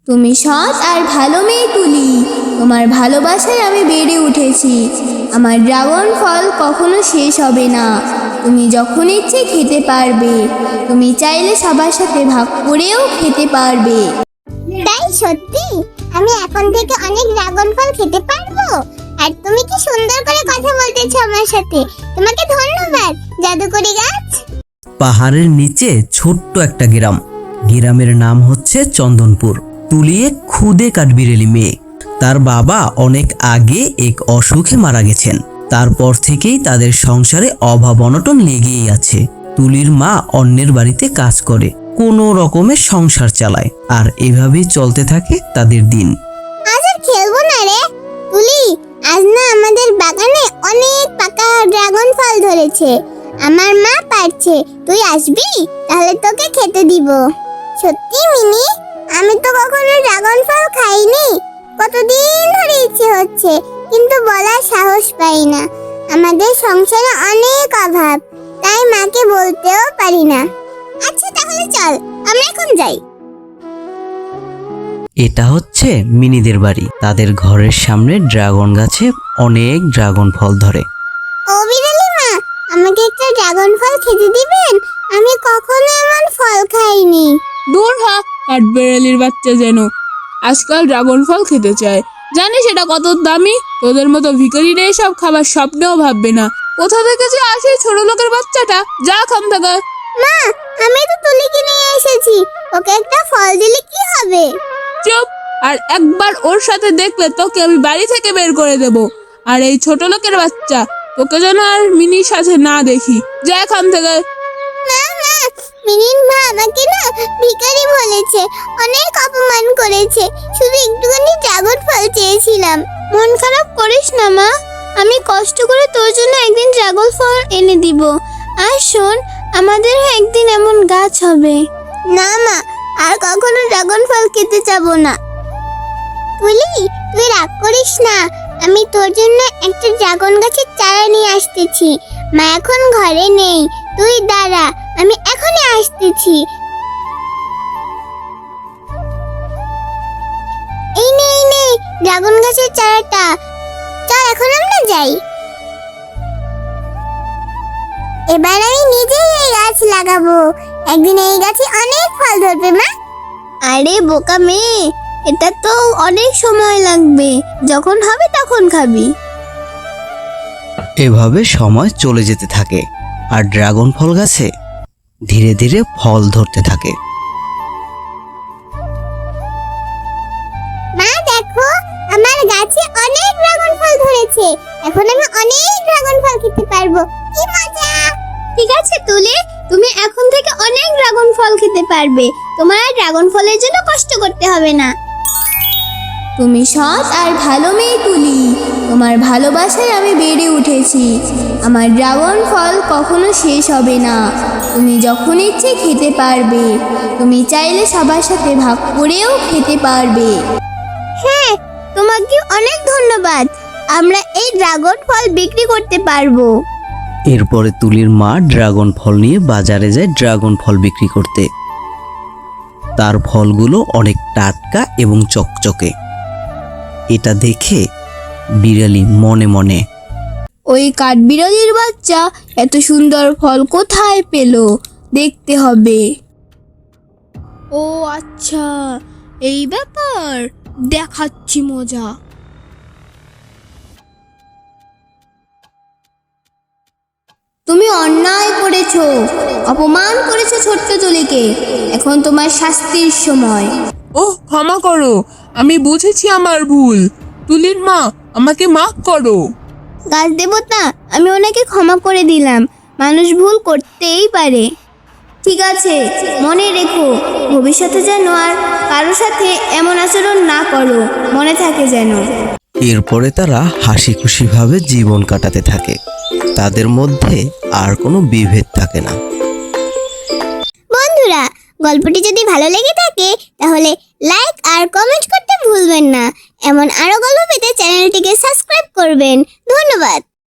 তুমি সৎ আর ভালো মেয়ে তুলি। তোমার ভালোবাসায় আমি বেড়ে উঠেছি। আমার ড্রাগন ফল কখনো শেষ হবে না। তুমি যখন ইচ্ছে খেতে পারবে। তুমি চাইলে সবার সাথে ভাগ করেও খেতে পারবে। তাই সত্যি আমি এখন থেকে অনেক ড্রাগন ফল খেতে পারবো? আর তুমি কি সুন্দর করে কথা বলতেছো আমার সাথে। তোমাকে ধন্যবাদ জাদুকরি গাছ। পাহাড়ের নিচে ছোট্ট একটা গ্রামের নাম হচ্ছে চন্দনপুর। তুলি এক খুদে কাঠবিড়ালি মেয়ে। তার বাবা অনেক আগে এক অসুখে মারা গেছেন। তারপর থেকেই তাদের সংসারে অভাব অনটন লেগেই আছে। তুলির মা অন্যের বাড়িতে কাজ করে, কোনো রকমের সংসার চালায়, আর এভাবেই চলতে থাকে তাদের দিন। আজ আর খেলবো না রে তুলি। আজ না আমাদের বাগানে অনেক পাকা ড্রাগন ফল ধরেছে। আমার মা পারছে, তুই আসবি? তাহলে তোকে খেতে দিব। সত্যি মিনি, আমি তো কখনো ড্রাগন ফল খাইনি। কতদিন ধরে ইচ্ছে হচ্ছে, কিন্তু বলার সাহস পাই না। আমাদের সংসারে অনেক অভাব, তাই মাকে বলতেও পারি না। আচ্ছা তাহলে চল, আমরা এখন যাই। এটা হচ্ছে মিনিদের বাড়ি। তাদের ঘরের সামনে ড্রাগন গাছে অনেক ড্রাগন ফল ধরে। ও বিড়ালি মা, আমাকে একটা ড্রাগন ফল খেতে দিবেন? আমি কখনো এমন ফল খাইনি। দূর হ, কাঠবেড়ালির বাচ্চা যেন আজকাল ড্রাগন ফল খেতে চায়। জানিস এটা কত দামি? তোদের মতো ভিখারিরা এসব খাবার স্বপ্নেও ভাববে না। কোথা থেকে যে আসে ছোট লোকের বাচ্চাটা, যা খাম থাকা। মা, আমি তো তুলিকে নিয়ে এসেছি, ওকে একটা ফল দিলে কি হবে? চুপ! আর একবার ওর সাথে দেখলে তোকে আমি বাড়ি থেকে বের করে দেব। আর এই ছোট লোকের বাচ্চা, তোকে যেন আর মিনির সাথে না দেখি। যা এখান থেকে। না না, মিনির মা আমাকে না ভিখারি বলেছে, অনেক অপমান করেছে। শুধু একটুখানি ড্রাগন ফল চেয়েছিলাম। মন খারাপ করিস না মা, আমি কষ্ট করে তোর জন্য একদিন ড্রাগন ফল এনে দিব। আর শোন, আমাদেরও একদিন এমন গাছ হবে। না মা, আর কখনো ড্রাগন ফল খেতে যাবো না। তুলি, তুই রাগ করিস না। আমি তোর জন্য একটা ড্রাগন গাছের চারা নিয়ে আসতেছি। মা এখন ঘরে নেই, তুই দাঁড়া, আমি এখনই আসতেছি। এই নে ড্রাগন গাছের চারাটা। চল এখন আমরা যাই। এবার আমি নিজেই এই গাছ লাগাবো। একদিন এই গাছে অনেক ফল ধরবে মা। আরে বোকা মেয়ে, এটা তো অনেক সময় লাগবে। যখন হবে তখন খাবি। এভাবে সময় চলে যেতে থাকে, আর ড্রাগন ফল গাছে ধীরে ধীরে ফল ধরতে থাকে। মা দেখো, আমার গাছে অনেক ড্রাগন ফল ধরেছে। এখন আমি অনেক ড্রাগন ফল খেতে পারবো। কি মজা! ঠিক আছে তুলি, তুমি এখন থেকে অনেক ড্রাগন ফল খেতে পারবে। তোমার আর ড্রাগন ফলের জন্য কষ্ট করতে হবে না। তুমি সৎ আর ভালো মেয়ে তুলি। তোমার ভালোবাসায় আমি বেড়ে উঠেছি। আমার ড্রাগন ফল কখনো শেষ হবে না। তুমি যখন ইচ্ছে খেতে পারবে। তুমি চাইলে সবার সাথে ভাগ করেও খেতে পারবে। হ্যাঁ, তোমাকে অনেক ধন্যবাদ। আমরা এই ড্রাগন ফল বিক্রি করতে পারবো। এরপরে তুলির মা ড্রাগন ফল নিয়ে বাজারে যায় ড্রাগন ফল বিক্রি করতে। তার ফলগুলো অনেক টাটকা এবং চকচকে। এটা দেখে বিড়ালি মনে মনে, ওই কাঠবিড়ালির বাচ্চা এত সুন্দর ফল কোথায় পেল, দেখতে হবে। ও আচ্ছা, এই ব্যাপার, দেখাচ্ছি মজা। তুমি অন্যায় করেছো, অপমান করেছো ছোট্ট তুলিকে। এখন তোমার শাস্তির সময়। ওহ, ক্ষমা করো, আমি বুঝেছি আমার ভুল। তুলির মা, আমাকে মাফ করো। গাছ দেবতা, আমি ওনাকে ক্ষমা করে দিলাম। মানুষ ভুল করতেই পারে। ঠিক আছে, মনে রেখো, ভবিষ্যতে যেন আর কারোর সাথে এমন আচরণ না করো, মনে থাকে যেন। এরপরে তারা হাসি খুশিভাবে জীবন কাটাতে থাকে। তাদের মধ্যে আর কোনো বিভেদ থাকে না। বন্ধুরা, গল্পটি যদি ভালো লেগে থাকে তাহলে লাইক আর কমেন্ট করতে ভুলবেন না। এমন আরো গল্প পেতে চ্যানেলটিকে সাবস্ক্রাইব করবেন। ধন্যবাদ।